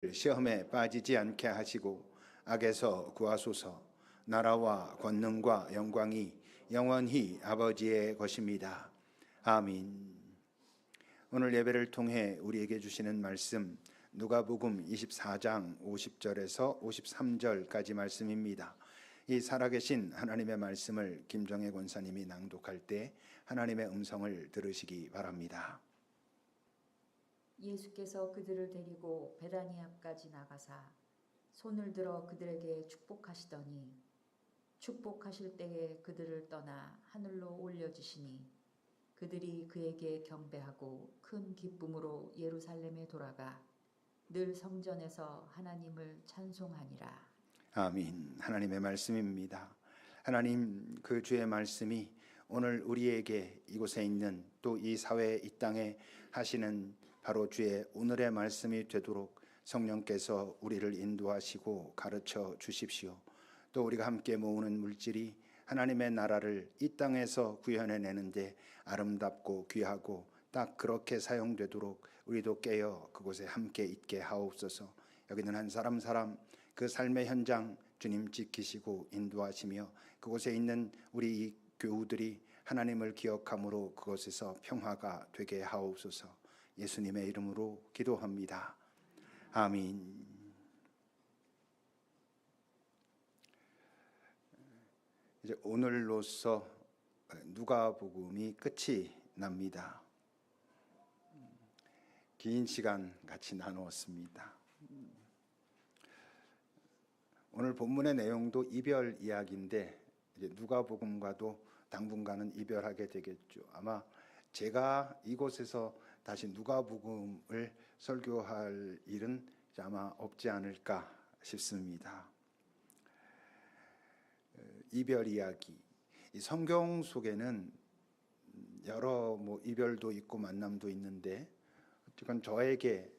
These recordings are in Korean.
시험에 빠지지 않게 하시고 악에서 구하소서. 나라와 권능과 영광이 영원히 아버지의 것입니다. 아멘. 오늘 예배를 통해 우리에게 주시는 말씀 누가복음 24장 50절에서 53절까지 말씀입니다. 이 살아계신 하나님의 말씀을 김정혜 권사님이 낭독할 때 하나님의 음성을 들으시기 바랍니다. 예수께서 그들을 데리고 베다니 앞까지 나가사 손을 들어 그들에게 축복하시더니 축복하실 때에 그들을 떠나 하늘로 올려지시니 그들이 그에게 경배하고 큰 기쁨으로 예루살렘에 돌아가 늘 성전에서 하나님을 찬송하니라. 아멘. 하나님의 말씀입니다. 하나님, 그 주의 말씀이 오늘 우리에게 이곳에 있는 또 이 사회 이 땅에 하시는 바로 주의 오늘의 말씀이 되도록 성령께서 우리를 인도하시고 가르쳐 주십시오. 또 우리가 함께 모으는 물질이 하나님의 나라를 이 땅에서 구현해내는데 아름답고 귀하고 딱 그렇게 사용되도록 우리도 깨어 그곳에 함께 있게 하옵소서. 여기는 한 사람 그 삶의 현장 주님 지키시고 인도하시며 그곳에 있는 우리 이 교우들이 하나님을 기억함으로 그곳에서 평화가 되게 하옵소서. 예수님의 이름으로 기도합니다. 아멘. 이제 오늘로써 누가복음이 끝이 납니다. 긴 시간 같이 나누었습니다. 오늘 본문의 내용도 이별 이야기인데 이제 누가복음과도 당분간은 이별하게 되겠죠. 아마 제가 이곳에서 다시 누가복음을 설교할 일은 아마 없지 않을까 싶습니다. 이별 이야기. 이 성경 속에는 여러 이별도 있고 만남도 있는데 어쨌건 저에게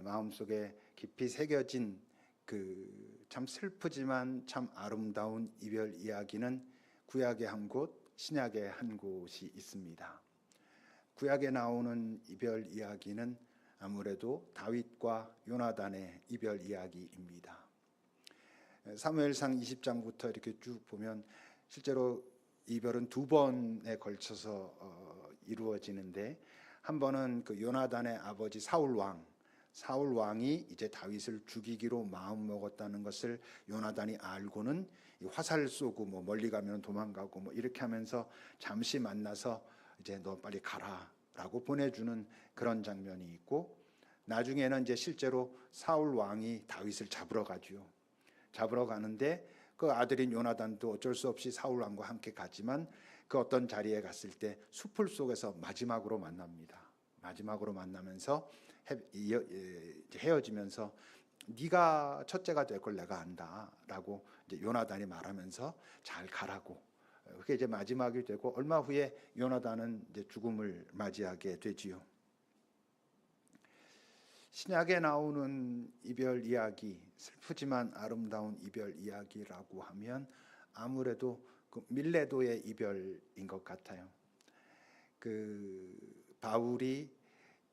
마음속에 깊이 새겨진 그 참 슬프지만 참 아름다운 이별 이야기는 구약의 한 곳, 신약의 한 곳이 있습니다. 구약에 나오는 이별 이야기는 아무래도 다윗과 요나단의 이별 이야기입니다. 사무엘상 20장부터 이렇게 쭉 보면 실제로 이별은 두 번에 걸쳐서 이루어지는데 한 번은 그 요나단의 아버지 사울 왕이 이제 다윗을 죽이기로 마음 먹었다는 것을 요나단이 알고는 화살 쏘고 멀리 가면 도망가고 이렇게 하면서 잠시 만나서 이제 너 빨리 가라라고 보내주는 그런 장면이 있고, 나중에는 이제 실제로 사울 왕이 다윗을 잡으러 가죠. 잡으러 가는데 그 아들인 요나단도 어쩔 수 없이 사울 왕과 함께 가지만 그 어떤 자리에 갔을 때 숲을 속에서 마지막으로 만납니다. 마지막으로 만나면서 헤어지면서 네가 첫째가 될 걸 내가 안다라고 이제 요나단이 말하면서 잘 가라고. 그게 이제 마지막이 되고 얼마 후에 요나단은 이제 죽음을 맞이하게 되지요. 신약에 나오는 이별 이야기, 슬프지만 아름다운 이별 이야기라고 하면 아무래도 그 밀레도의 이별인 것 같아요. 그 바울이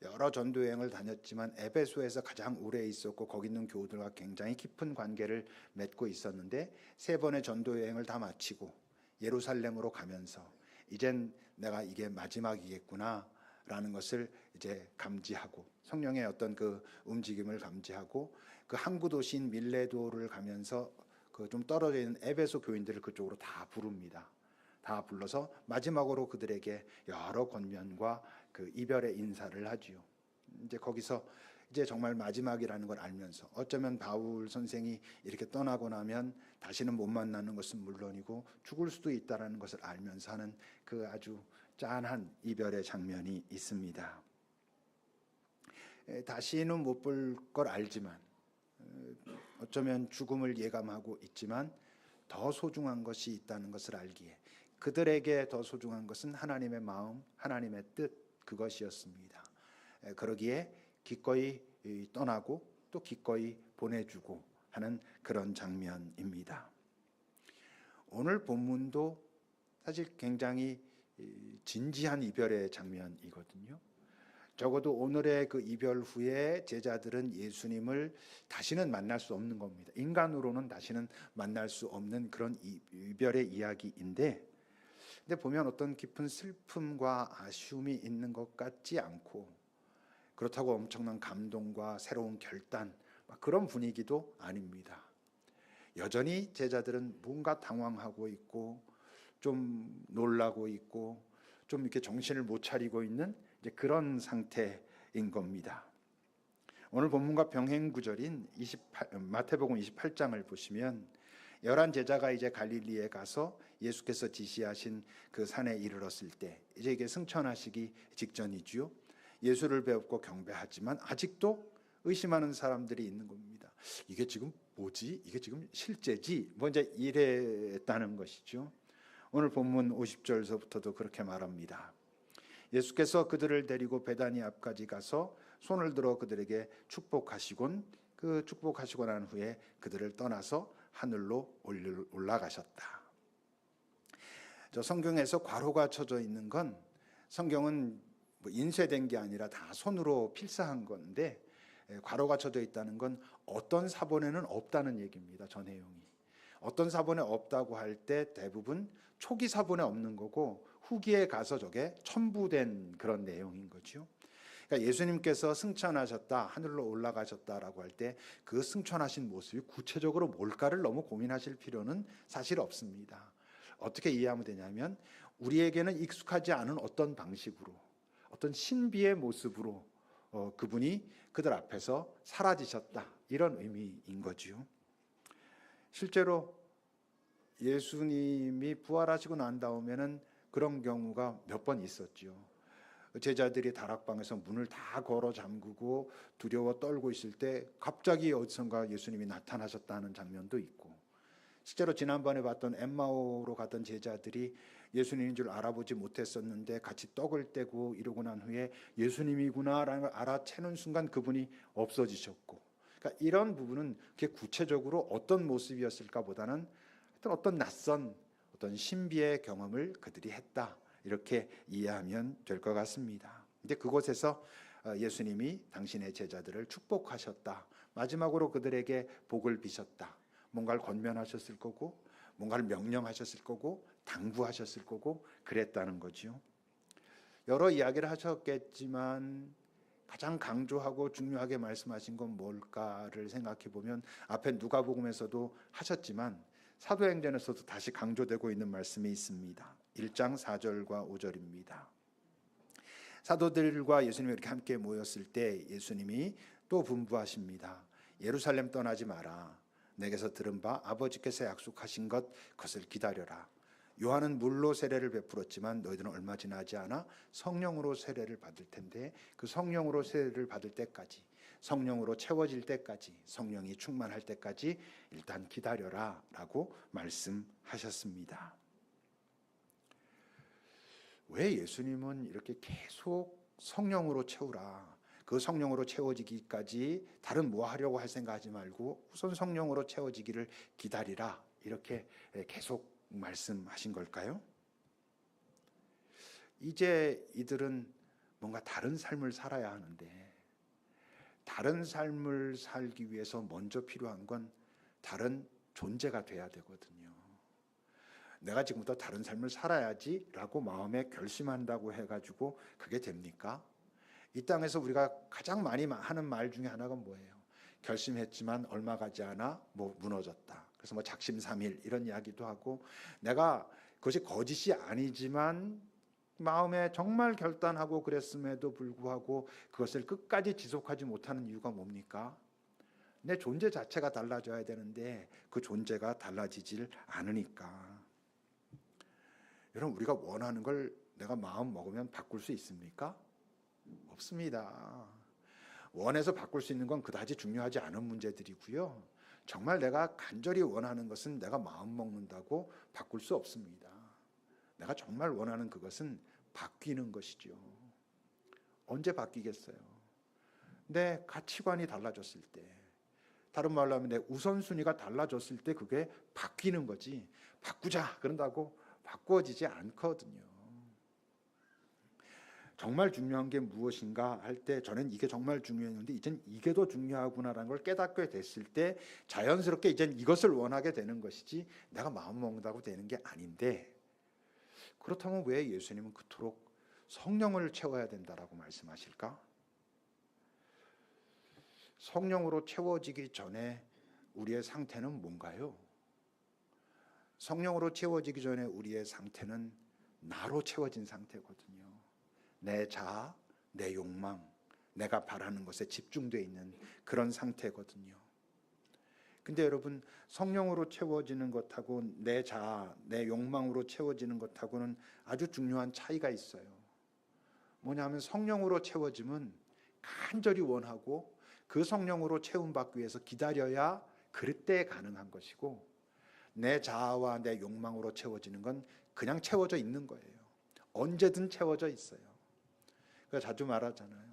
여러 전도 여행을 다녔지만 에베소에서 가장 오래 있었고 거기 있는 교우들과 굉장히 깊은 관계를 맺고 있었는데 세 번의 전도 여행을 다 마치고 예루살렘으로 가면서 이젠 내가 이게 마지막이겠구나 라는 것을 이제 감지하고 성령의 어떤 그 움직임을 감지하고 그 항구 도시인 밀레도를 가면서 그 좀 떨어져 있는 에베소 교인들을 그쪽으로 다 부릅니다. 다 불러서 마지막으로 그들에게 여러 권면과 그 이별의 인사를 하지요. 이제 거기서 이제 정말 마지막이라는 걸 알면서 어쩌면 바울 선생이 이렇게 떠나고 나면 다시는 못 만나는 것은 물론이고 죽을 수도 있다는 것을 알면서 하는 그 아주 짠한 이별의 장면이 있습니다. 다시는 못 볼 걸 알지만 어쩌면 죽음을 예감하고 있지만 더 소중한 것이 있다는 것을 알기에 그들에게 더 소중한 것은 하나님의 마음, 하나님의 뜻, 그것이었습니다. 그러기에 기꺼이 떠나고 또 기꺼이 보내주고 하는 그런 장면입니다. 오늘 본문도 사실 굉장히 진지한 이별의 장면이거든요. 적어도 오늘의 그 이별 후에 제자들은 예수님을 다시는 만날 수 없는 겁니다. 인간으로는 다시는 만날 수 없는 그런 이별의 이야기인데, 근데 보면 어떤 깊은 슬픔과 아쉬움이 있는 것 같지 않고, 그렇다고 엄청난 감동과 새로운 결단, 그런 분위기도 아닙니다. 여전히 제자들은 뭔가 당황하고 있고 좀 놀라고 있고 좀 이렇게 정신을 못 차리고 있는 이제 그런 상태인 겁니다. 오늘 본문과 병행 구절인 마태복음 28장을 보시면 11 제자가 이제 갈릴리에 가서 예수께서 지시하신 그 산에 이르렀을 때, 이제 이게 승천하시기 직전이지요. 예수를 배웠고 경배하지만 아직도 의심하는 사람들이 있는 겁니다. 이게 지금 뭐지? 이게 지금 실제지? 뭐 이제 이랬다는 것이죠. 오늘 본문 50절서부터도 그렇게 말합니다. 예수께서 그들을 데리고 베다니 앞까지 가서 손을 들어 그들에게 축복하시곤 난 후에 그들을 떠나서 하늘로 올라가셨다. 저 성경에서 괄호가 쳐져 있는 건, 성경은 뭐 인쇄된 게 아니라 다 손으로 필사한 건데, 괄호가 쳐져 있다는 건 어떤 사본에는 없다는 얘기입니다. 저 내용이 어떤 사본에 없다고 할 때 대부분 초기 사본에 없는 거고 후기에 가서 저게 첨부된 그런 내용인 거죠. 그러니까 예수님께서 승천하셨다, 하늘로 올라가셨다라고 할 때 그 승천하신 모습이 구체적으로 뭘까를 너무 고민하실 필요는 사실 없습니다. 어떻게 이해하면 되냐면, 우리에게는 익숙하지 않은 어떤 방식으로, 어떤 신비의 모습으로 그분이 그들 앞에서 사라지셨다, 이런 의미인 거지요. 실제로 예수님이 부활하시고 난 다음에는 그런 경우가 몇 번 있었죠. 제자들이 다락방에서 문을 다 걸어 잠그고 두려워 떨고 있을 때 갑자기 어디선가 예수님이 나타나셨다는 장면도 있고, 실제로 지난번에 봤던 엠마오로 갔던 제자들이 예수님인 줄 알아보지 못했었는데 같이 떡을 떼고 이러고 난 후에 예수님이구나라는 걸 알아채는 순간 그분이 없어지셨고, 그러니까 이런 부분은 그게 구체적으로 어떤 모습이었을까 보다는 어떤 낯선 어떤 신비의 경험을 그들이 했다, 이렇게 이해하면 될 것 같습니다. 근데 그곳에서 예수님이 당신의 제자들을 축복하셨다, 마지막으로 그들에게 복을 비셨다, 뭔가를 권면하셨을 거고 뭔가를 명령하셨을 거고 당부하셨을 거고 그랬다는 거죠. 여러 이야기를 하셨겠지만 가장 강조하고 중요하게 말씀하신 건 뭘까를 생각해 보면, 앞에 누가복음에서도 하셨지만 사도행전에서도 다시 강조되고 있는 말씀이 있습니다. 1장 4절과 5절입니다. 사도들과 예수님이 이렇게 함께 모였을 때 예수님이 또 분부하십니다. 예루살렘 떠나지 마라. 내게서 들은 바 아버지께서 약속하신 그것을 기다려라. 요한은 물로 세례를 베풀었지만 너희들은 얼마 지나지 않아 성령으로 세례를 받을 텐데, 그 성령으로 세례를 받을 때까지, 성령으로 채워질 때까지, 성령이 충만할 때까지 일단 기다려라 라고 말씀하셨습니다. 왜 예수님은 이렇게 계속 성령으로 채우라, 그 성령으로 채워지기까지 다른 뭐 하려고 할 생각하지 말고 우선 성령으로 채워지기를 기다리라, 이렇게 계속 말씀하신 걸까요? 이제 이들은 뭔가 다른 삶을 살아야 하는데, 다른 삶을 살기 위해서 먼저 필요한 건 다른 존재가 돼야 되거든요. 내가 지금부터 다른 삶을 살아야지 라고 마음에 결심한다고 해가지고 그게 됩니까? 이 땅에서 우리가 가장 많이 하는 말 중에 하나가 뭐예요? 결심했지만 얼마 가지 않아 무너졌다. 그래서 작심삼일 이런 이야기도 하고, 내가 그것이 거짓이 아니지만 마음에 정말 결단하고 그랬음에도 불구하고 그것을 끝까지 지속하지 못하는 이유가 뭡니까? 내 존재 자체가 달라져야 되는데 그 존재가 달라지질 않으니까. 여러분, 우리가 원하는 걸 내가 마음 먹으면 바꿀 수 있습니까? 없습니다. 원해서 바꿀 수 있는 건 그다지 중요하지 않은 문제들이고요. 정말 내가 간절히 원하는 것은 내가 마음 먹는다고 바꿀 수 없습니다. 내가 정말 원하는 그것은 바뀌는 것이죠. 언제 바뀌겠어요? 내 가치관이 달라졌을 때, 다른 말로 하면 내 우선순위가 달라졌을 때 그게 바뀌는 거지, 바꾸자 그런다고 바꾸어지지 않거든요. 정말 중요한 게 무엇인가 할 때 저는 이게 정말 중요했는데 이젠 이게 더 중요하구나라는 걸 깨닫게 됐을 때 자연스럽게 이젠 이것을 원하게 되는 것이지 내가 마음 먹는다고 되는 게 아닌데, 그렇다면 왜 예수님은 그토록 성령을 채워야 된다라고 말씀하실까? 성령으로 채워지기 전에 우리의 상태는 뭔가요? 성령으로 채워지기 전에 우리의 상태는 나로 채워진 상태거든요. 내 자아, 내 욕망, 내가 바라는 것에 집중되어 있는 그런 상태거든요. 근데 여러분, 성령으로 채워지는 것하고 내 자아, 내 욕망으로 채워지는 것하고는 아주 중요한 차이가 있어요. 뭐냐면 성령으로 채워짐은 간절히 원하고 그 성령으로 채움받기 위해서 기다려야 그때 가능한 것이고, 내 자아와 내 욕망으로 채워지는 건 그냥 채워져 있는 거예요. 언제든 채워져 있어요. 그래서 자주 말하잖아요.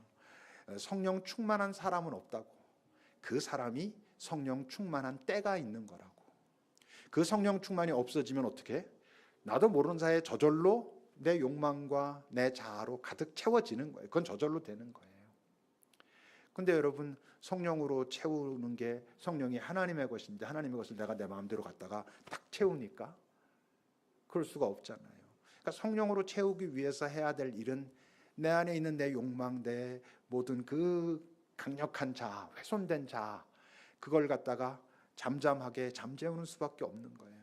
성령 충만한 사람은 없다고. 그 사람이 성령 충만한 때가 있는 거라고. 그 성령 충만이 없어지면 어떻게? 나도 모르는 사이에 저절로 내 욕망과 내 자아로 가득 채워지는 거예요. 그건 저절로 되는 거예요. 근데 여러분, 성령으로 채우는 게 성령이 하나님의 것인데 하나님의 것을 내가 내 마음대로 갖다가 딱 채우니까 그럴 수가 없잖아요. 그러니까 성령으로 채우기 위해서 해야 될 일은 내 안에 있는 내 욕망, 내 모든 그 강력한 자아, 훼손된 자아, 그걸 갖다가 잠잠하게 잠재우는 수밖에 없는 거예요.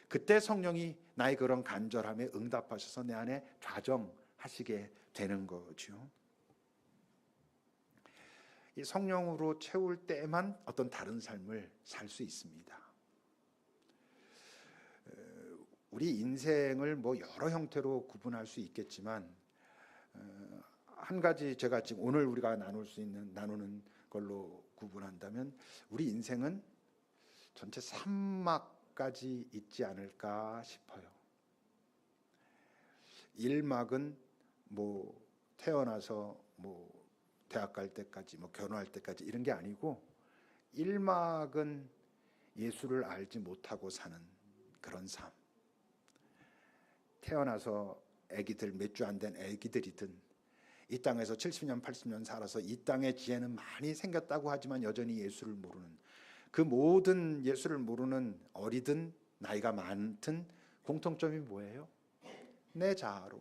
그때 성령이 나의 그런 간절함에 응답하셔서 내 안에 좌정하시게 되는 거죠. 이 성령으로 채울 때만 어떤 다른 삶을 살 수 있습니다. 우리 인생을 뭐 여러 형태로 구분할 수 있겠지만 한 가지 제가 지금 오늘 우리가 나누는 걸로 구분한다면 우리 인생은 전체 3막까지 있지 않을까 싶어요. 1막은 뭐 태어나서 뭐 대학 갈 때까지 뭐 결혼할 때까지 이런 게 아니고, 1막은 예수를 알지 못하고 사는 그런 삶. 태어나서 아기들 몇 주 안 된 아기들이든 이 땅에서 70년 80년 살아서 이 땅의 지혜는 많이 생겼다고 하지만 여전히 예수를 모르는, 그 모든 예수를 모르는 어리든 나이가 많든 공통점이 뭐예요? 내 자아로,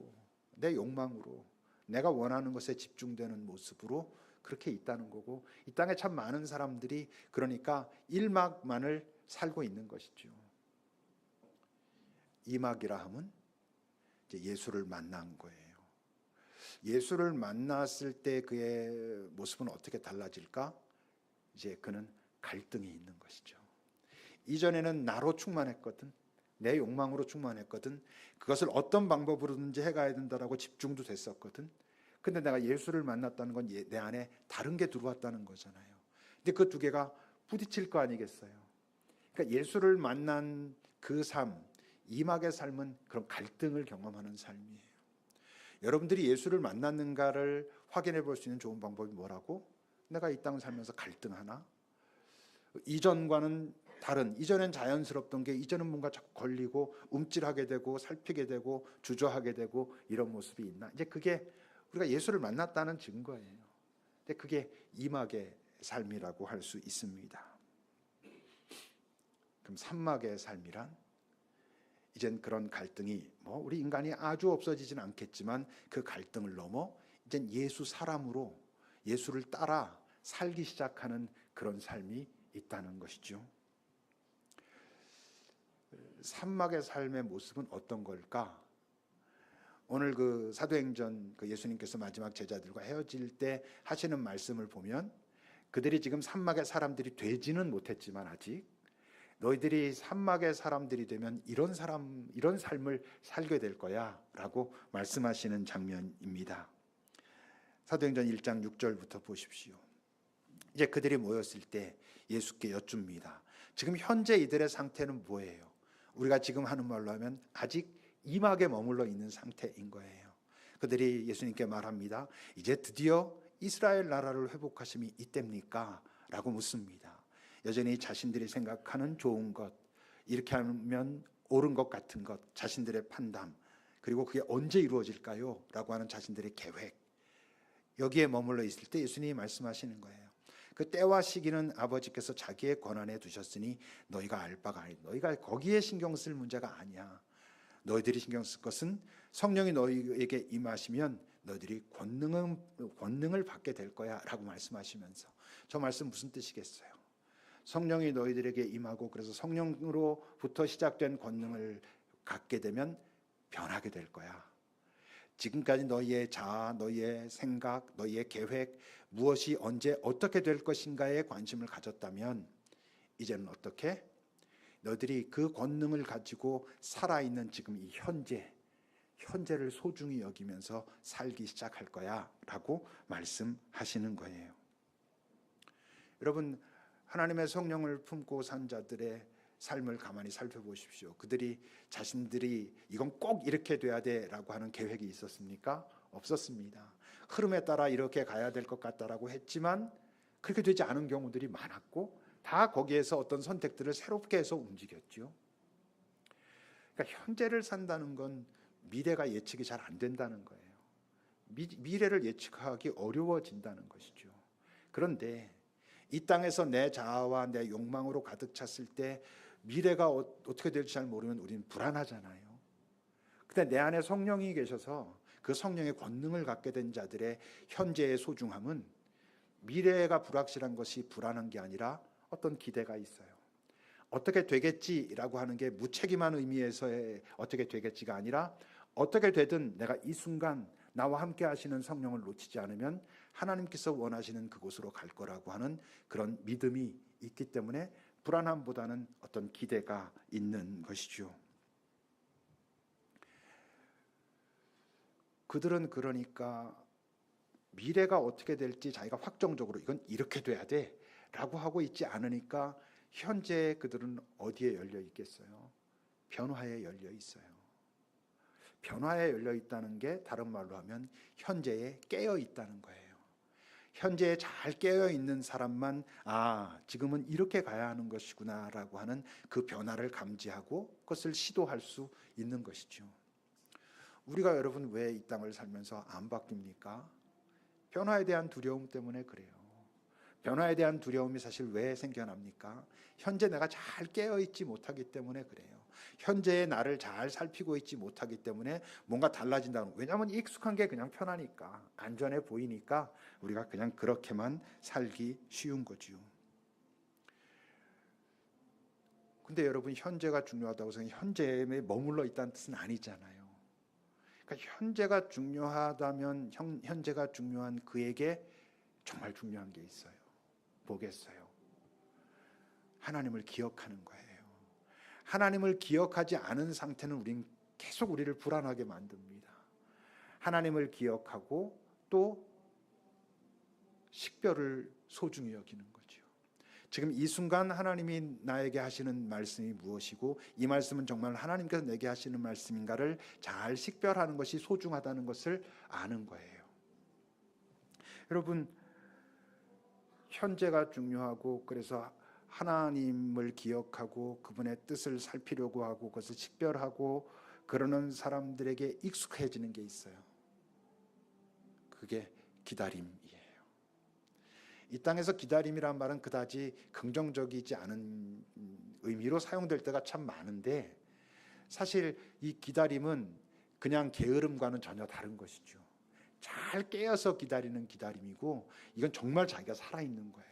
내 욕망으로, 내가 원하는 것에 집중되는 모습으로 그렇게 있다는 거고, 이 땅에 참 많은 사람들이 그러니까 1막만을 살고 있는 것이죠. 2막이라 하면 이제 예수를 만난 거예요. 예수를 만났을 때 그의 모습은 어떻게 달라질까? 이제 그는 갈등이 있는 것이죠. 이전에는 나로 충만했거든, 내 욕망으로 충만했거든, 그것을 어떤 방법으로든지 해가야 된다라고 집중도 됐었거든. 근데 내가 예수를 만났다는 건 내 안에 다른 게 들어왔다는 거잖아요. 근데 그 두 개가 부딪힐 거 아니겠어요. 그러니까 예수를 만난 그 삶, 이막의 삶은 그런 갈등을 경험하는 삶이에요. 여러분들이 예수를 만났는가를 확인해 볼 수 있는 좋은 방법이 뭐라고? 내가 이 땅을 살면서 갈등하나? 이전과는 다른, 이전엔 자연스럽던 게 이제는 뭔가 자꾸 걸리고 움찔하게 되고 살피게 되고 주저하게 되고 이런 모습이 있나? 이제 그게 우리가 예수를 만났다는 증거예요. 근데 그게 이막의 삶이라고 할 수 있습니다. 그럼 3막의 삶이란, 이젠 그런 갈등이 뭐 우리 인간이 아주 없어지진 않겠지만 그 갈등을 넘어 이젠 예수 사람으로 예수를 따라 살기 시작하는 그런 삶이 있다는 것이죠. 3막의 삶의 모습은 어떤 걸까? 오늘 그 사도행전 그 예수님께서 마지막 제자들과 헤어질 때 하시는 말씀을 보면, 그들이 지금 3막의 사람들이 되지는 못했지만 아직 너희들이 3막의 사람들이 되면 이런 삶을 살게 될 거야 라고 말씀하시는 장면입니다. 사도행전 1장 6절부터 보십시오. 이제 그들이 모였을 때 예수께 여쭙니다. 지금 현재 이들의 상태는 뭐예요? 우리가 지금 하는 말로 하면 아직 이막에 머물러 있는 상태인 거예요. 그들이 예수님께 말합니다. 이제 드디어 이스라엘 나라를 회복하심이 이때입니까? 라고 묻습니다. 여전히 자신들이 생각하는 좋은 것, 이렇게 하면 옳은 것 같은 것, 자신들의 판단, 그리고 그게 언제 이루어질까요? 라고 하는 자신들의 계획, 여기에 머물러 있을 때 예수님이 말씀하시는 거예요. 그 때와 시기는 아버지께서 자기의 권한에 두셨으니 너희가 알 바가 아니. 너희가 거기에 신경 쓸 문제가 아니야. 너희들이 신경 쓸 것은 성령이 너희에게 임하시면 너희들이 권능을 받게 될 거야 라고 말씀하시면서, 저 말씀 무슨 뜻이겠어요? 성령이 너희들에게 임하고 그래서 성령으로부터 시작된 권능을 갖게 되면 변하게 될 거야. 지금까지 너희의 자아, 너희의 생각, 너희의 계획, 무엇이 언제 어떻게 될 것인가에 관심을 가졌다면 이제는 어떻게? 너희들이 그 권능을 가지고 살아있는 지금 이 현재를 소중히 여기면서 살기 시작할 거야 라고 말씀하시는 거예요. 여러분, 하나님의 성령을 품고 산 자들의 삶을 가만히 살펴보십시오. 그들이 자신들이 이건 꼭 이렇게 돼야 돼라고 하는 계획이 있었습니까? 없었습니다. 흐름에 따라 이렇게 가야 될 것 같다라고 했지만 그렇게 되지 않은 경우들이 많았고 다 거기에서 어떤 선택들을 새롭게 해서 움직였죠. 그러니까 현재를 산다는 건 미래가 예측이 잘 안 된다는 거예요. 미래를 예측하기 어려워진다는 것이죠. 그런데 이 땅에서 내 자아와 내 욕망으로 가득 찼을 때 미래가 어떻게 될지 잘 모르면 우리는 불안하잖아요. 근데 내 안에 성령이 계셔서 그 성령의 권능을 갖게 된 자들의 현재의 소중함은 미래가 불확실한 것이 불안한 게 아니라 어떤 기대가 있어요. 어떻게 되겠지라고 하는 게 무책임한 의미에서의 어떻게 되겠지가 아니라 어떻게 되든 내가 이 순간 나와 함께 하시는 성령을 놓치지 않으면 하나님께서 원하시는 그곳으로 갈 거라고 하는 그런 믿음이 있기 때문에 불안함보다는 어떤 기대가 있는 것이죠. 그들은 그러니까 미래가 어떻게 될지 자기가 확정적으로 이건 이렇게 돼야 돼 라고 하고 있지 않으니까 현재 그들은 어디에 열려 있겠어요? 변화에 열려 있어요. 변화에 열려 있다는 게 다른 말로 하면 현재에 깨어 있다는 거예요. 현재에 잘 깨어 있는 사람만 지금은 이렇게 가야 하는 것이구나 라고 하는 그 변화를 감지하고 그것을 시도할 수 있는 것이죠. 우리가 여러분 왜 이 땅을 살면서 안 바뀝니까? 변화에 대한 두려움 때문에 그래요. 변화에 대한 두려움이 사실 왜 생겨납니까? 현재 내가 잘 깨어있지 못하기 때문에 그래요. 현재의 나를 잘 살피고 있지 못하기 때문에 뭔가 달라진다는 거예요. 왜냐하면 익숙한 게 그냥 편하니까, 안전해 보이니까 우리가 그냥 그렇게만 살기 쉬운 거죠. 근데 여러분, 현재가 중요하다고 해서 현재에 머물러 있다는 뜻은 아니잖아요. 그러니까 현재가 중요하다면 현재가 중요한 그에게 정말 중요한 게 있어요. 뭐겠어요? 하나님을 기억하는 거예요. 하나님을 기억하지 않은 상태는 계속 우리를 불안하게 만듭니다. 하나님을 기억하고 또 식별을 소중히 여기는 거죠. 지금 이 순간 하나님이 나에게 하시는 말씀이 무엇이고 이 말씀은 정말 하나님께서 내게 하시는 말씀인가를 잘 식별하는 것이 소중하다는 것을 아는 거예요. 여러분, 현재가 중요하고 그래서 하나님을 기억하고 그분의 뜻을 살피려고 하고 그것을 식별하고 그러는 사람들에게 익숙해지는 게 있어요. 그게 기다림이에요. 이 땅에서 기다림이란 말은 그다지 긍정적이지 않은 의미로 사용될 때가 참 많은데 사실 이 기다림은 그냥 게으름과는 전혀 다른 것이죠. 잘 깨어서 기다리는 기다림이고 이건 정말 자기가 살아있는 거예요.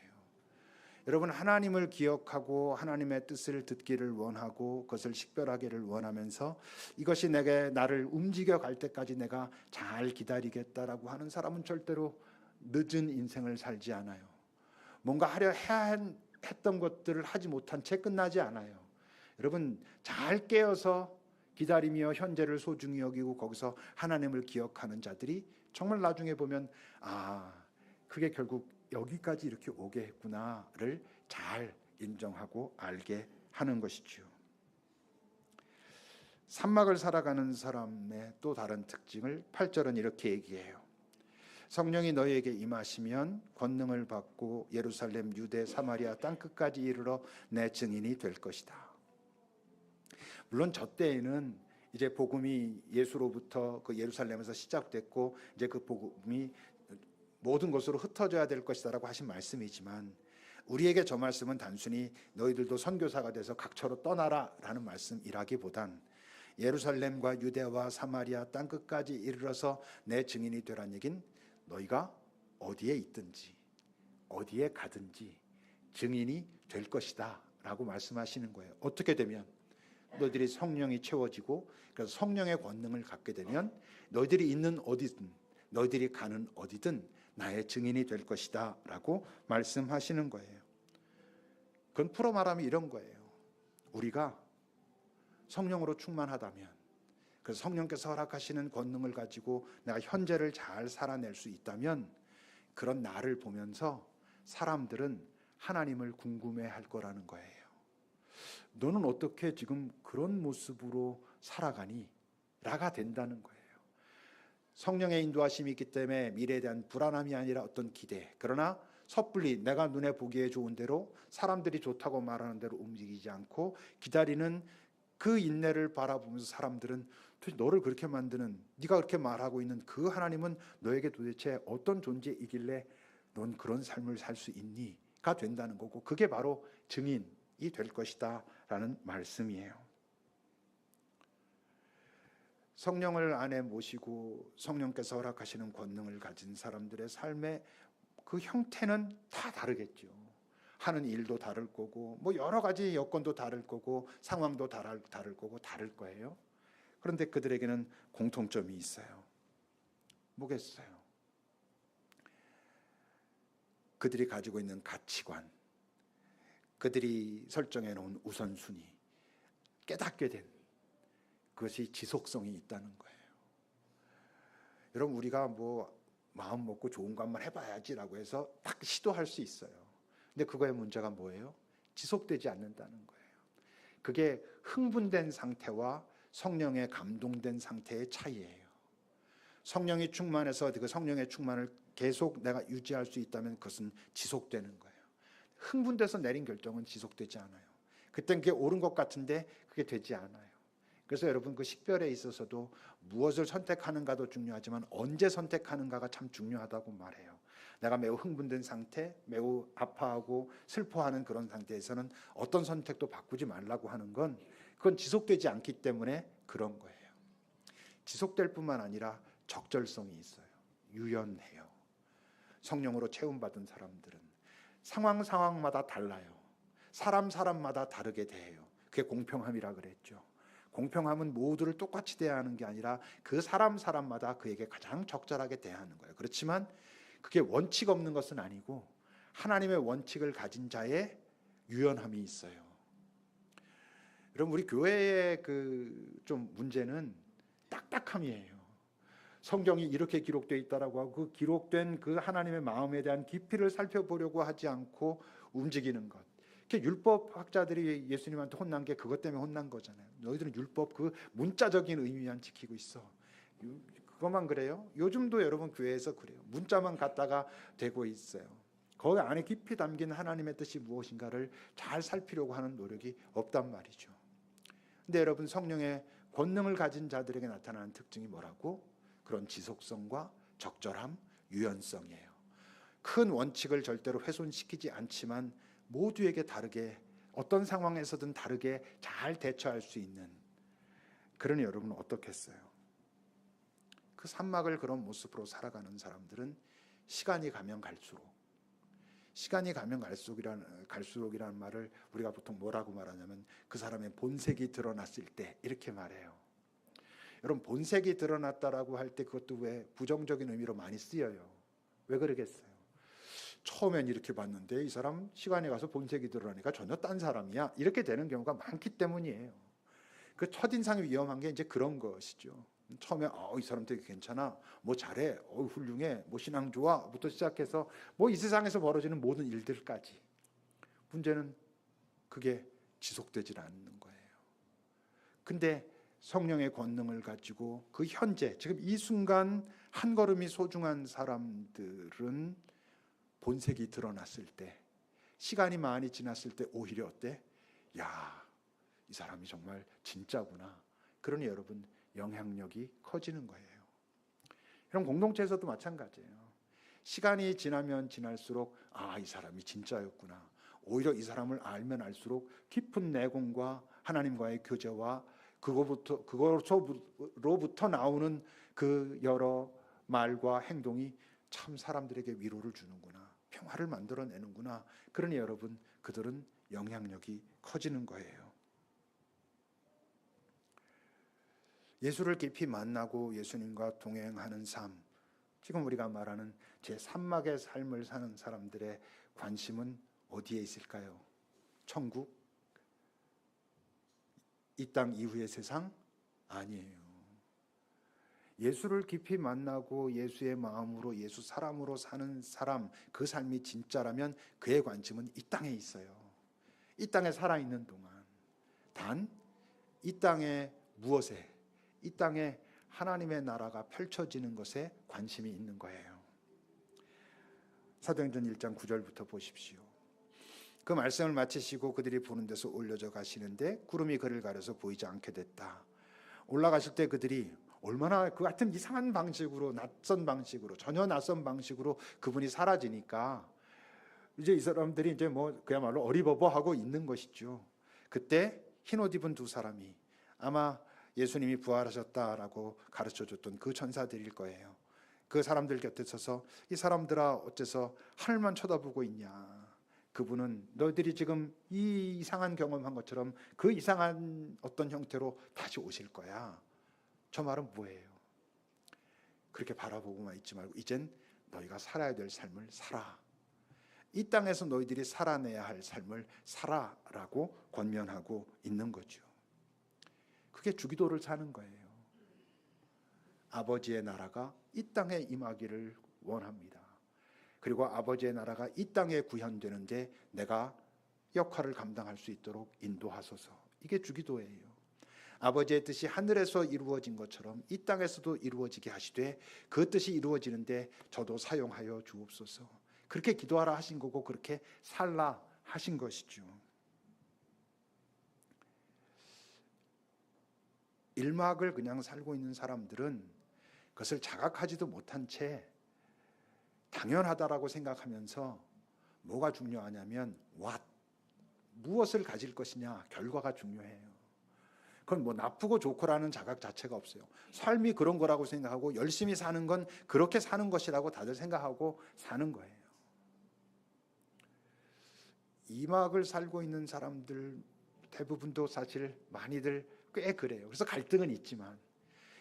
여러분, 하나님을 기억하고 하나님의 뜻을 듣기를 원하고 그것을 식별하기를 원하면서 이것이 나를 움직여 갈 때까지 내가 잘 기다리겠다라고 하는 사람은 절대로 늦은 인생을 살지 않아요. 뭔가 하려 해야 했던 것들을 하지 못한 채 끝나지 않아요. 여러분, 잘 깨어서 기다리며 현재를 소중히 여기고 거기서 하나님을 기억하는 자들이 정말 나중에 보면 그게 결국 여기까지 이렇게 오게 했구나를 잘 인정하고 알게 하는 것이죠. 산막을 살아가는 사람의 또 다른 특징을 8절은 이렇게 얘기해요. 성령이 너희에게 임하시면 권능을 받고 예루살렘, 유대, 사마리아 땅끝까지 이르러 내 증인이 될 것이다. 물론 저 때에는 이제 복음이 예수로부터 그 예루살렘에서 시작됐고 이제 그 복음이 모든 곳으로 흩어져야 될 것이다라고 하신 말씀이지만 우리에게 저 말씀은 단순히 너희들도 선교사가 돼서 각처로 떠나라라는 말씀이라기보단 예루살렘과 유대와 사마리아 땅끝까지 이르러서 내 증인이 되란 얘긴 너희가 어디에 있든지 어디에 가든지 증인이 될 것이다 라고 말씀하시는 거예요. 어떻게 되면? 너희들이 성령이 채워지고 그래서 성령의 권능을 갖게 되면 너희들이 있는 어디든 너희들이 가는 어디든 나의 증인이 될 것이다 라고 말씀하시는 거예요. 그건 풀어 말하면 이런 거예요. 우리가 성령으로 충만하다면 그래서 성령께서 허락하시는 권능을 가지고 내가 현재를 잘 살아낼 수 있다면 그런 나를 보면서 사람들은 하나님을 궁금해할 거라는 거예요. 너는 어떻게 지금 그런 모습으로 살아가니? 라가 된다는 거예요. 성령의 인도하심이 있기 때문에 미래에 대한 불안함이 아니라 어떤 기대. 그러나 섣불리 내가 눈에 보기에 좋은 대로 사람들이 좋다고 말하는 대로 움직이지 않고 기다리는 그 인내를 바라보면서 사람들은 도대체 너를 그렇게 만드는 네가 그렇게 말하고 있는 그 하나님은 너에게 도대체 어떤 존재이길래 넌 그런 삶을 살 수 있니? 가 된다는 거고 그게 바로 증인이 될 것이다 라는 말씀이에요. 성령을 안에 모시고 성령께서 허락하시는 권능을 가진 사람들의 삶의 그 형태는 다 다르겠죠. 하는 일도 다를 거고 뭐 여러 가지 여건도 다를 거고 상황도 다를 거고 다를 거예요. 그런데 그들에게는 공통점이 있어요. 뭐겠어요? 그들이 가지고 있는 가치관, 그들이 설정해 놓은 우선순위, 깨닫게 된 그것이 지속성이 있다는 거예요. 여러분 우리가 뭐 마음 먹고 좋은 것만 해봐야지라고 해서 딱 시도할 수 있어요. 근데 그거의 문제가 뭐예요? 지속되지 않는다는 거예요. 그게 흥분된 상태와 성령에 감동된 상태의 차이예요. 성령이 충만해서 그 성령의 충만을 계속 내가 유지할 수 있다면 그것은 지속되는 거예요. 흥분돼서 내린 결정은 지속되지 않아요. 그땐 그게 옳은 것 같은데 그게 되지 않아요. 그래서 여러분 그 식별에 있어서도 무엇을 선택하는가도 중요하지만 언제 선택하는가가 참 중요하다고 말해요. 내가 매우 흥분된 상태, 매우 아파하고 슬퍼하는 그런 상태에서는 어떤 선택도 바꾸지 말라고 하는 건 그건 지속되지 않기 때문에 그런 거예요. 지속될 뿐만 아니라 적절성이 있어요. 유연해요. 성령으로 채움받은 사람들은 상황마다 달라요. 사람마다 다르게 대해요. 그게 공평함이라 그랬죠. 공평함은 모두를 똑같이 대하는 게 아니라 그 사람마다 그에게 가장 적절하게 대하는 거예요. 그렇지만 그게 원칙 없는 것은 아니고 하나님의 원칙을 가진 자의 유연함이 있어요. 여러분 우리 교회의 그 좀 문제는 딱딱함이에요. 성경이 이렇게 기록되어 있다라고 하고 그 기록된 그 하나님의 마음에 대한 깊이를 살펴보려고 하지 않고 움직이는 것. 율법학자들이 예수님한테 혼난 게 그것 때문에 혼난 거잖아요. 너희들은 율법 그 문자적인 의미만 지키고 있어. 그것만 그래요? 요즘도 여러분 교회에서 그래요. 문자만 갖다가 되고 있어요. 거기 안에 깊이 담긴 하나님의 뜻이 무엇인가를 잘 살피려고 하는 노력이 없단 말이죠. 근데 여러분 성령의 권능을 가진 자들에게 나타나는 특징이 뭐라고? 그런 지속성과 적절함, 유연성이에요. 큰 원칙을 절대로 훼손시키지 않지만 모두에게 다르게 어떤 상황에서든 다르게 잘 대처할 수 있는 그러니 여러분은 어떻겠어요? 그 산막을 그런 모습으로 살아가는 사람들은 시간이 가면 갈수록이라는 말을 우리가 보통 뭐라고 말하냐면 그 사람의 본색이 드러났을 때 이렇게 말해요. 여러분 본색이 드러났다라고 할 때 그것도 왜 부정적인 의미로 많이 쓰여요. 왜 그러겠어요? 처음엔 이렇게 봤는데 이 사람 시간이 가서 본색이 드러나니까 전혀 딴 사람이야. 이렇게 되는 경우가 많기 때문이에요. 그 첫인상이 위험한 게 이제 그런 것이죠. 처음에 이 사람 되게 괜찮아. 뭐 잘해. 훌륭해. 뭐 신앙 좋아.부터 시작해서 뭐 이 세상에서 벌어지는 모든 일들까지. 문제는 그게 지속되질 않는 거예요. 근데 성령의 권능을 가지고 그 현재 지금 이 순간 한 걸음이 소중한 사람들은 본색이 드러났을 때 시간이 많이 지났을 때 오히려 어때? 야, 이 사람이 정말 진짜구나. 그러니 여러분 영향력이 커지는 거예요. 이런 공동체에서도 마찬가지예요. 시간이 지나면 지날수록 이 사람이 진짜였구나. 오히려 이 사람을 알면 알수록 깊은 내공과 하나님과의 교제와 그거로부터 나오는 그 여러 말과 행동이 참 사람들에게 위로를 주는구나, 평화를 만들어내는구나. 그러니 여러분, 그들은 영향력이 커지는 거예요. 예수를 깊이 만나고 예수님과 동행하는 삶, 지금 우리가 말하는 제3막의 삶을 사는 사람들의 관심은 어디에 있을까요? 천국? 이 땅 이후의 세상? 아니에요. 예수를 깊이 만나고 예수의 마음으로, 예수 사람으로 사는 사람, 그 삶이 진짜라면 그의 관심은 이 땅에 있어요. 이 땅에 살아있는 동안. 단, 이 땅의 무엇에, 이 땅에 하나님의 나라가 펼쳐지는 것에 관심이 있는 거예요. 사도행전 1장 9절부터 보십시오. 그 말씀을 마치시고 그들이 보는 데서 올려져 가시는데 구름이 그를 가려서 보이지 않게 됐다. 올라가실 때 그들이 얼마나 그 같은 이상한 방식으로, 낯선 방식으로, 전혀 낯선 방식으로 그분이 사라지니까 이제 이 사람들이 이제 뭐 그야말로 어리버버하고 있는 것이죠. 그때 흰옷 입은 두 사람이 아마 예수님이 부활하셨다라고 가르쳐줬던 그 천사들일 거예요. 그 사람들 곁에 서서 이 사람들아 어째서 하늘만 쳐다보고 있냐. 그분은 너희들이 지금 이 이상한 경험한 것처럼 그 이상한 어떤 형태로 다시 오실 거야. 저 말은 뭐예요? 그렇게 바라보고만 있지 말고 이젠 너희가 살아야 될 삶을 살아. 이 땅에서 너희들이 살아내야 할 삶을 살아라고 권면하고 있는 거죠. 그게 주기도를 사는 거예요. 아버지의 나라가 이 땅에 임하기를 원합니다. 그리고 아버지의 나라가 이 땅에 구현되는데 내가 역할을 감당할 수 있도록 인도하소서. 이게 주기도예요. 아버지의 뜻이 하늘에서 이루어진 것처럼 이 땅에서도 이루어지게 하시되 그 뜻이 이루어지는데 저도 사용하여 주옵소서. 그렇게 기도하라 하신 거고 그렇게 살라 하신 것이죠. 일막을 그냥 살고 있는 사람들은 그것을 자각하지도 못한 채 당연하다라고 생각하면서 뭐가 중요하냐면 무엇을 가질 것이냐, 결과가 중요해요. 그건 뭐 나쁘고 좋고라는 자각 자체가 없어요. 삶이 그런 거라고 생각하고 열심히 사는 건 그렇게 사는 것이라고 다들 생각하고 사는 거예요. 이막을 살고 있는 사람들 대부분도 사실 많이들 꽤 그래요. 그래서 갈등은 있지만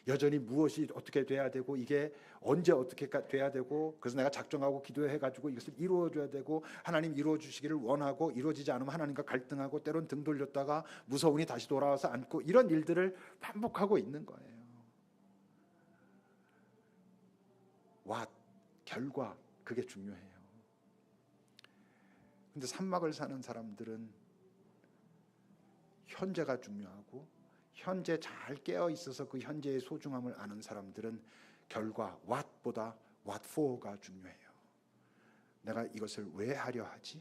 여전히 무엇이 어떻게 돼야 되고 이게 언제 어떻게 돼야 되고 그래서 내가 작정하고 기도해가지고 이것을 이루어줘야 되고 하나님 이루어주시기를 원하고 이루어지지 않으면 하나님과 갈등하고 때론 등 돌렸다가 무서우니 다시 돌아와서 앉고 이런 일들을 반복하고 있는 거예요. 결과 그게 중요해요. 근데 산막을 사는 사람들은 현재가 중요하고 현재 잘 깨어 있어서 그 현재의 소중함을 아는 사람들은 결과 what보다 what for가 중요해요. 내가 이것을 왜 하려 하지?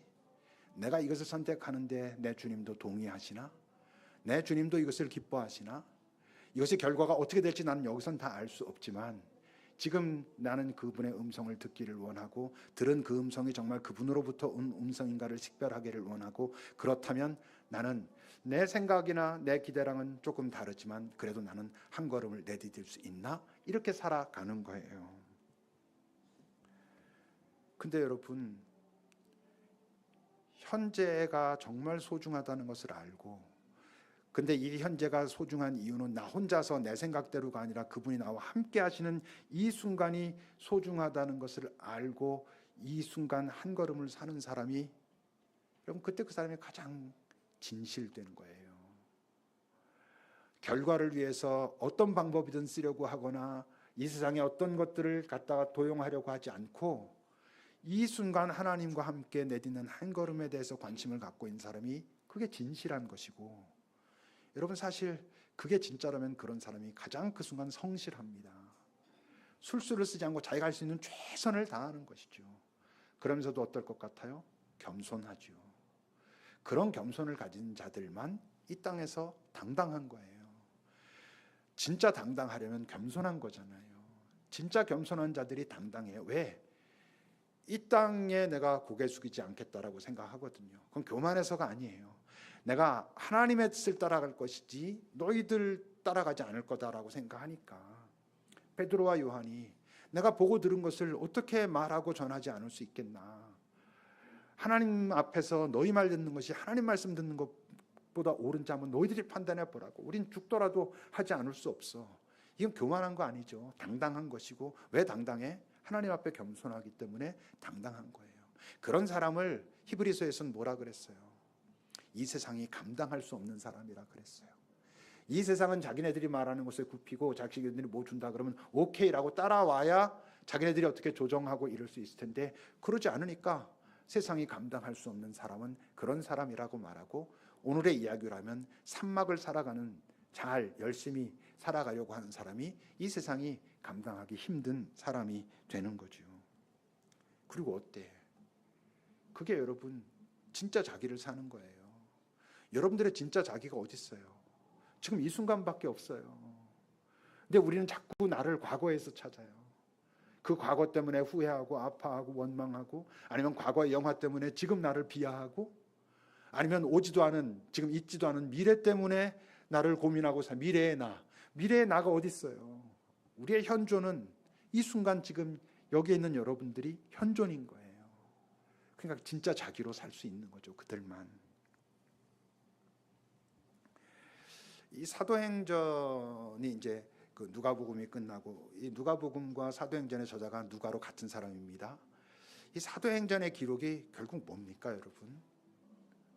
내가 이것을 선택하는데 내 주님도 동의하시나? 내 주님도 이것을 기뻐하시나? 이것의 결과가 어떻게 될지 나는 여기선 다 알 수 없지만 지금 나는 그분의 음성을 듣기를 원하고 들은 그 음성이 정말 그분으로부터 온 음성인가를 식별하기를 원하고 그렇다면 나는 내 생각이나 내 기대랑은 조금 다르지만 그래도 나는 한 걸음을 내디딜 수 있나? 이렇게 살아가는 거예요. 근데 여러분, 현재가 정말 소중하다는 것을 알고 근데 이 현재가 소중한 이유는 나 혼자서 내 생각대로가 아니라 그분이 나와 함께 하시는 이 순간이 소중하다는 것을 알고 이 순간 한 걸음을 사는 사람이 여러분 그때 그 사람이 가장 진실된 거예요. 결과를 위해서 어떤 방법이든 쓰려고 하거나 이 세상에 어떤 것들을 갖다가 도용하려고 하지 않고 이 순간 하나님과 함께 내딛는 한 걸음에 대해서 관심을 갖고 있는 사람이 그게 진실한 것이고 여러분 사실 그게 진짜라면 그런 사람이 가장 그 순간 성실합니다. 술수를 쓰지 않고 자기가 할 수 있는 최선을 다하는 것이죠. 그러면서도 어떨 것 같아요? 겸손하죠. 그런 겸손을 가진 자들만 이 땅에서 당당한 거예요. 진짜 당당하려면 겸손한 거잖아요. 진짜 겸손한 자들이 당당해요. 왜? 이 땅에 내가 고개 숙이지 않겠다라고 생각하거든요. 그건 교만해서가 아니에요. 내가 하나님의 뜻을 따라갈 것이지 너희들 따라가지 않을 거다라고 생각하니까 베드로와 요한이 내가 보고 들은 것을 어떻게 말하고 전하지 않을 수 있겠나. 하나님 앞에서 너희 말 듣는 것이 하나님 말씀 듣는 것보다 옳은지 한번 너희들이 판단해 보라고. 우린 죽더라도 하지 않을 수 없어. 이건 교만한 거 아니죠. 당당한 것이고. 왜 당당해? 하나님 앞에 겸손하기 때문에 당당한 거예요. 그런 사람을 히브리서에서는 뭐라 그랬어요? 이 세상이 감당할 수 없는 사람이라 그랬어요. 이 세상은 자기네들이 말하는 것에 굽히고 자기네들이 뭐 준다 그러면 오케이라고 따라와야 자기네들이 어떻게 조정하고 이럴 수 있을 텐데 그러지 않으니까 세상이 감당할 수 없는 사람은 그런 사람이라고 말하고, 오늘의 이야기라면 산막을 살아가는, 잘 열심히 살아가려고 하는 사람이 이 세상이 감당하기 힘든 사람이 되는 거죠. 그리고 어때? 그게 여러분 진짜 자기를 사는 거예요. 여러분들의 진짜 자기가 어디 있어요? 지금 이 순간밖에 없어요. 근데 우리는 자꾸 나를 과거에서 찾아요. 그 과거 때문에 후회하고 아파하고 원망하고, 아니면 과거의 영화 때문에 지금 나를 비하하고, 아니면 오지도 않은, 지금 있지도 않은 미래 때문에 나를 고민하고 미래의 나가 어디 있어요? 우리의 현존은 이 순간 지금 여기에 있는 여러분들이 현존인 거예요. 그러니까 진짜 자기로 살 수 있는 거죠. 그들만. 이 사도행전이 이제 그 누가복음이 끝나고, 이 누가복음과 사도행전의 저자가 누가로 같은 사람입니다. 이 사도행전의 기록이 결국 뭡니까, 여러분?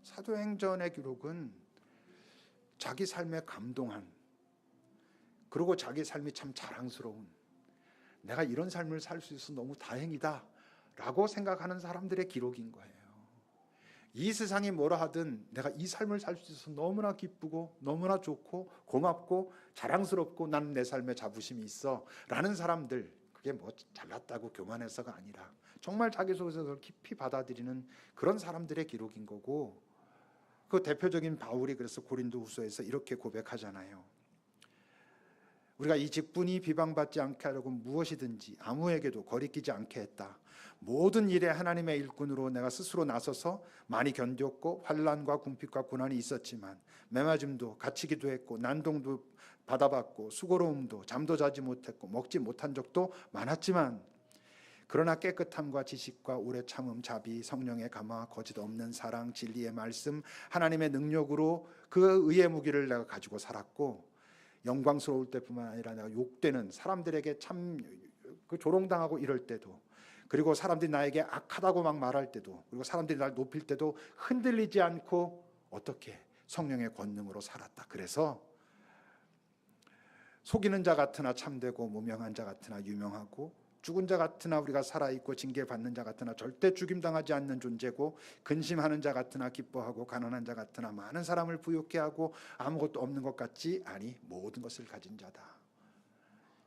사도행전의 기록은 자기 삶에 감동한, 그리고 자기 삶이 참 자랑스러운, 내가 이런 삶을 살 수 있어서 너무 다행이다 라고 생각하는 사람들의 기록인 거예요. 이 세상이 뭐라 하든 내가 이 삶을 살 수 있어서 너무나 기쁘고 너무나 좋고 고맙고 자랑스럽고 나는 내 삶에 자부심이 있어 라는 사람들, 그게 뭐 잘났다고 교만해서가 아니라 정말 자기 속에서 깊이 받아들이는 그런 사람들의 기록인 거고, 그 대표적인 바울이 그래서 고린도후서에서 이렇게 고백하잖아요. 우리가 이 직분이 비방받지 않게 하려고 무엇이든지 아무에게도 거리끼지 않게 했다. 모든 일에 하나님의 일꾼으로 내가 스스로 나서서 많이 견뎠고 환난과 궁핍과 고난이 있었지만 매맞음도 갇히기도 했고 난동도 받아봤고 수고로움도 잠도 자지 못했고 먹지 못한 적도 많았지만, 그러나 깨끗함과 지식과 오래 참음, 자비, 성령의 감화, 거짓 없는 사랑, 진리의 말씀, 하나님의 능력으로 그 의의 무기를 내가 가지고 살았고, 영광스러울 때뿐만 아니라 내가 욕되는 사람들에게 참 그 조롱당하고 이럴 때도, 그리고 사람들이 나에게 악하다고 막 말할 때도, 그리고 사람들이 날 높일 때도 흔들리지 않고 어떻게 성령의 권능으로 살았다. 그래서 속이는 자 같으나 참되고 무명한 자 같으나 유명하고 죽은 자 같으나 우리가 살아있고 징계받는 자 같으나 절대 죽임당하지 않는 존재고, 근심하는 자 같으나 기뻐하고 가난한 자 같으나 많은 사람을 부욕케 하고 아무것도 없는 것 같지 아니 모든 것을 가진 자다.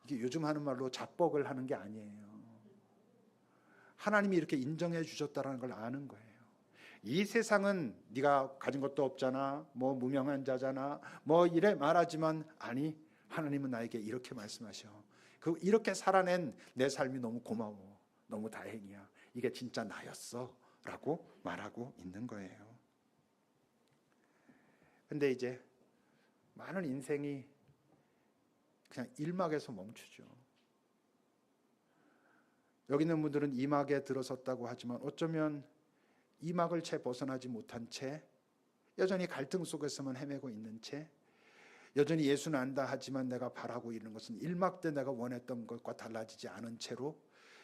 이게 요즘 하는 말로 자뻑을 하는 게 아니에요. 하나님이 이렇게 인정해 주셨다는 걸 아는 거예요. 이 세상은 네가 가진 것도 없잖아, 뭐 무명한 자잖아, 뭐 이래 말하지만, 아니 하나님은 나에게 이렇게 말씀하셔. 이렇게 살아낸 내 삶이 너무 고마워, 너무 다행이야, 이게 진짜 나였어 라고 말하고 있는 거예요. 근데 이제 많은 인생이 그냥 1막에서 멈추죠. 여기 있는 분들은 2막에 들어섰다고 하지만 어쩌면 2막을 채 벗어나지 못한 채 여전히 갈등 속에서만 헤매고 있는 채, 여전히 예수는 안다 하지만 내가 바라고 있는 것은 1막 때 내가 원했던 것과 달라지지 않은 채로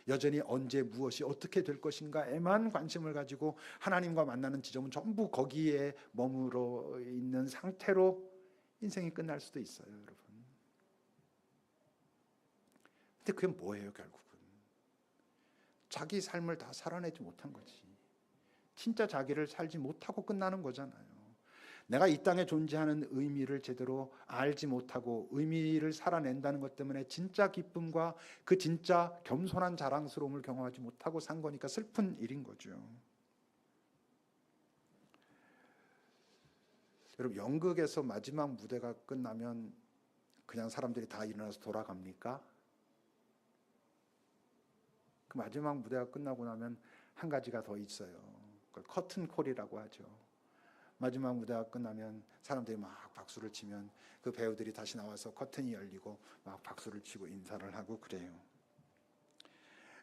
여전히 언제 무엇이 어떻게 될 것인가에만 관심을 가지고 하나님과 만나는 지점은 전부 거기에 머물러 있는 상태로 인생이 끝날 수도 있어요, 여러분. 근데 그게 뭐예요? 결국은 자기 삶을 다 살아내지 못한 거지. 진짜 자기를 살지 못하고 끝나는 거잖아요. 내가 이 땅에 존재하는 의미를 제대로 알지 못하고 의미를 살아낸다는 것 때문에 진짜 기쁨과 그 진짜 겸손한 자랑스러움을 경험하지 못하고 산 거니까 슬픈 일인 거죠. 여러분, 연극에서 마지막 무대가 끝나면 그냥 사람들이 다 일어나서 돌아갑니까? 그 마지막 무대가 끝나고 나면 한 가지가 더 있어요. 그걸 커튼콜이라고 하죠. 마지막 무대가 끝나면 사람들이 막 박수를 치면 그 배우들이 다시 나와서 커튼이 열리고 막 박수를 치고 인사를 하고 그래요.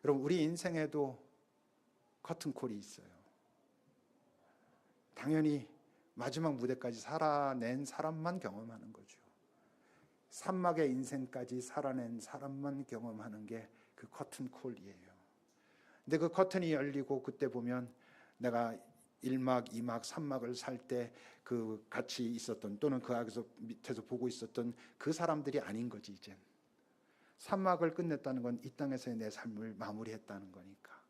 여러분, 우리 인생에도 커튼콜이 있어요. 당연히 마지막 무대까지 살아낸 사람만 경험하는 거죠. 산막의 인생까지 살아낸 사람만 경험하는 게 그 커튼콜이에요. 근데 그 커튼이 열리고 그때 보면 내가 1막, 2막, 3막을 살 때 그 같이 있었던 또는 그 안에서 밑에서 보고 있었던 그 사람들이 아닌 거지. 이젠 3막을 끝냈다는 건 이 땅에서의 내 삶을 마무리했다는 거니까.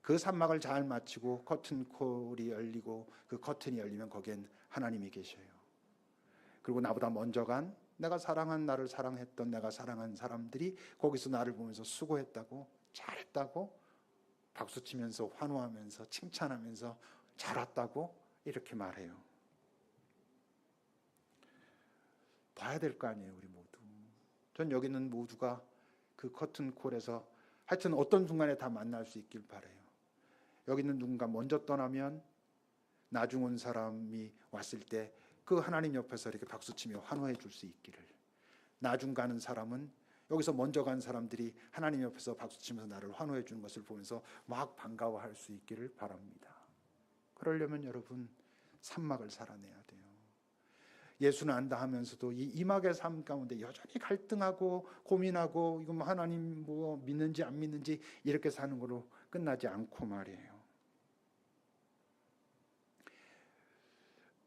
그 3막을 잘 마치고 커튼콜이 열리고 그 커튼이 열리면 거기엔 하나님이 계셔요. 그리고 나보다 먼저 간 내가 사랑한, 나를 사랑했던 내가 사랑한 사람들이 거기서 나를 보면서 수고했다고, 잘했다고 박수치면서 환호하면서 칭찬하면서 잘 왔다고 이렇게 말해요. 봐야 될 거 아니에요, 우리 모두. 전 여기 있는 모두가 그 커튼콜에서 하여튼 어떤 순간에 다 만날 수 있길 바라요. 여기 있는 누군가 먼저 떠나면 나중 온 사람이 왔을 때 그 하나님 옆에서 이렇게 박수치며 환호해 줄 수 있기를. 나중 가는 사람은 여기서 먼저 간 사람들이 하나님 옆에서 박수치면서 나를 환호해 주는 것을 보면서 막 반가워할 수 있기를 바랍니다. 그러려면 여러분 3막을 살아내야 돼요. 예수는 안다 하면서도 이 이막의 삶 가운데 여전히 갈등하고 고민하고 이거 뭐 하나님 뭐 믿는지 안 믿는지 이렇게 사는 걸로 끝나지 않고 말이에요.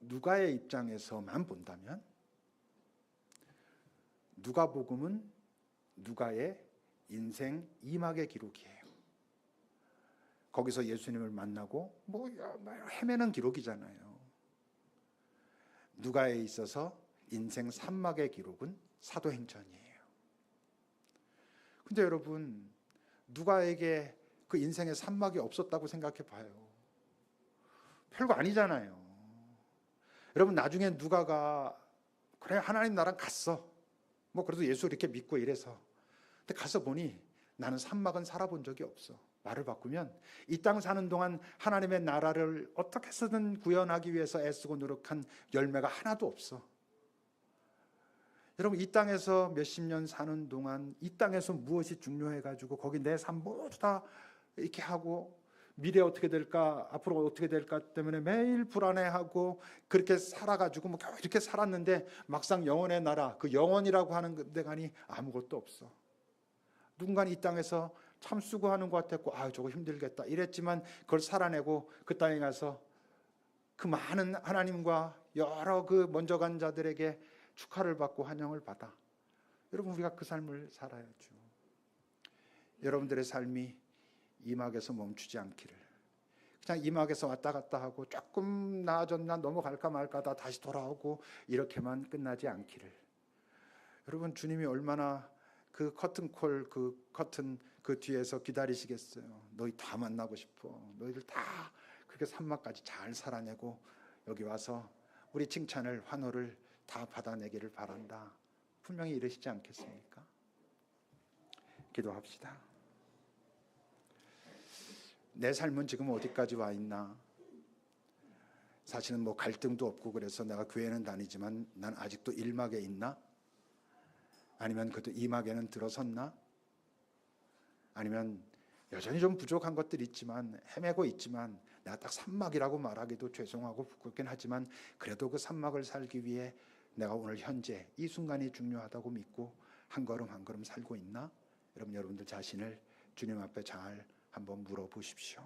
누가의 입장에서만 본다면 누가복음은 누가의 인생 이막의 기록이에요. 거기서 예수님을 만나고 뭐 헤매는 기록이잖아요. 누가에 있어서 인생 3막의 기록은 사도행전이에요. 근데 여러분, 누가에게 그 인생의 3막이 없었다고 생각해 봐요. 별거 아니잖아요. 여러분, 나중에 누가가 그래 하나님 나랑 갔어. 뭐 그래도 예수 이렇게 믿고 이래서. 근데 가서 보니 나는 3막은 살아본 적이 없어. 말을 바꾸면 이 땅 사는 동안 하나님의 나라를 어떻게 해서든 구현하기 위해서 애쓰고 노력한 열매가 하나도 없어. 여러분, 이 땅에서 몇십 년 사는 동안 이 땅에서 무엇이 중요해가지고 거기 내 삶 모두 다 이렇게 하고 미래 어떻게 될까, 앞으로 어떻게 될까 때문에 매일 불안해하고 그렇게 살아가지고 뭐 이렇게 살았는데 막상 영원의 나라, 그 영원이라고 하는 데 가니 아무것도 없어. 누군가는 이 땅에서 참 수고하는 것 같았고 아 저거 힘들겠다 이랬지만 그걸 살아내고 그 땅에 가서 그 많은 하나님과 여러 그 먼저 간 자들에게 축하를 받고 환영을 받아. 여러분, 우리가 그 삶을 살아야죠. 여러분들의 삶이 이막에서 멈추지 않기를, 그냥 이막에서 왔다 갔다 하고 조금 나아졌나 넘어갈까 말까 다 다시 돌아오고 이렇게만 끝나지 않기를. 여러분, 주님이 얼마나 그 커튼콜, 그 커튼 그 뒤에서 기다리시겠어요. 너희 다 만나고 싶어. 너희들 다 그렇게 3막까지 잘 살아내고 여기 와서 우리 칭찬을, 환호를 다 받아내기를 바란다. 분명히 이러시지 않겠습니까? 기도합시다. 내 삶은 지금 어디까지 와 있나? 사실은 뭐 갈등도 없고 그래서 내가 교회는 다니지만 난 아직도 1막에 있나? 아니면 그래도 2막에는 들어섰나? 아니면 여전히 좀 부족한 것들이 있지만 헤매고 있지만 내가 딱 3막이라고 말하기도 죄송하고 부끄럽긴 하지만 그래도 그 3막을 살기 위해 내가 오늘 현재 이 순간이 중요하다고 믿고 한 걸음 한 걸음 살고 있나? 여러분들 자신을 주님 앞에 잘 한번 물어보십시오.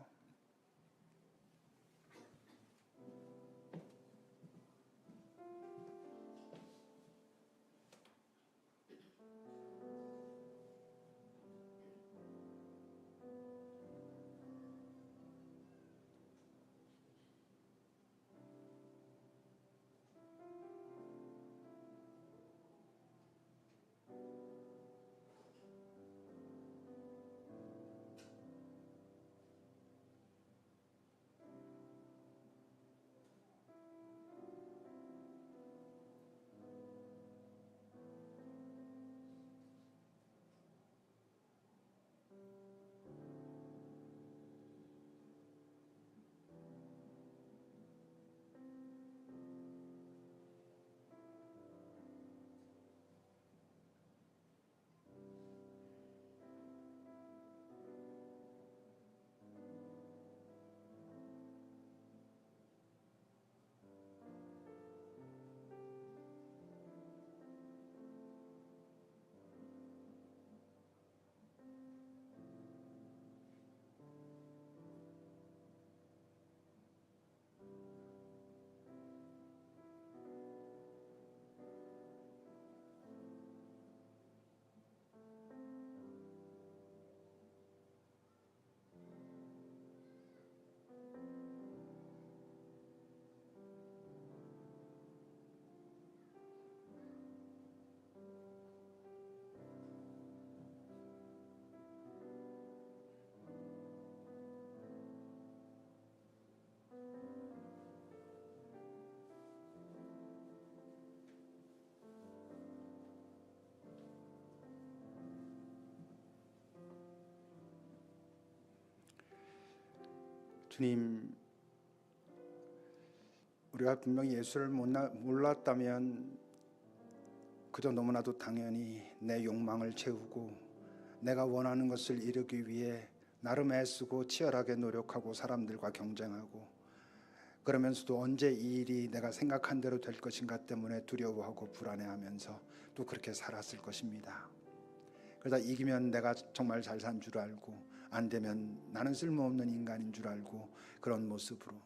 주님, 우리가 분명히 예수를 몰랐다면 그저 너무나도 당연히 내 욕망을 채우고 내가 원하는 것을 이루기 위해 나름 애쓰고 치열하게 노력하고 사람들과 경쟁하고, 그러면서도 언제 이 일이 내가 생각한 대로 될 것인가 때문에 두려워하고 불안해하면서 또 그렇게 살았을 것입니다. 그러다 이기면 내가 정말 잘 산 줄 알고, 안 되면 나는 쓸모없는 인간인 줄 알고 그런 모습으로.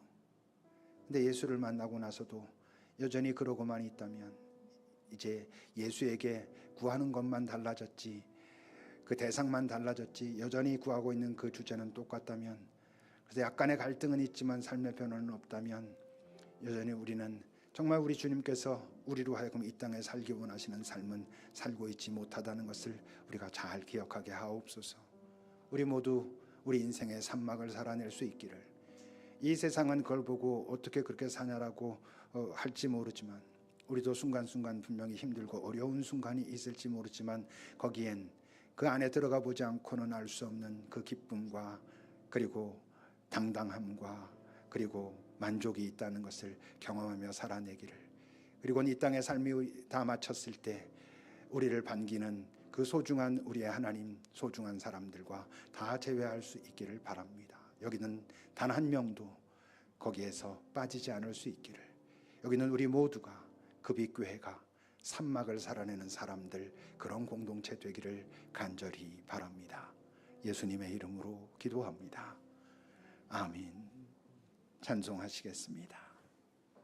근데 예수를 만나고 나서도 여전히 그러고만 있다면, 이제 예수에게 구하는 것만 달라졌지, 그 대상만 달라졌지, 여전히 구하고 있는 그 주제는 똑같다면, 그래서 약간의 갈등은 있지만 삶의 변화는 없다면, 여전히 우리는 정말 우리 주님께서 우리로 하여금 이 땅에 살기 원하시는 삶은 살고 있지 못하다는 것을 우리가 잘 기억하게 하옵소서. 우리 모두 우리 인생의 산막을 살아낼 수 있기를. 이 세상은 그걸 보고 어떻게 그렇게 사냐라고 할지 모르지만, 우리도 순간순간 분명히 힘들고 어려운 순간이 있을지 모르지만, 거기엔 그 안에 들어가 보지 않고는 알 수 없는 그 기쁨과 그리고 당당함과 그리고 만족이 있다는 것을 경험하며 살아내기를. 그리고 이 땅의 삶이 다 마쳤을 때 우리를 반기는 그 소중한 우리의 하나님, 소중한 사람들과 다 재회할 수 있기를 바랍니다. 여기는 단 한 명도 거기에서 빠지지 않을 수 있기를. 여기는 우리 모두가, 급이교회가 산막을 살아내는 사람들, 그런 공동체 되기를 간절히 바랍니다. 예수님의 이름으로 기도합니다. 아멘. 찬송하시겠습니다.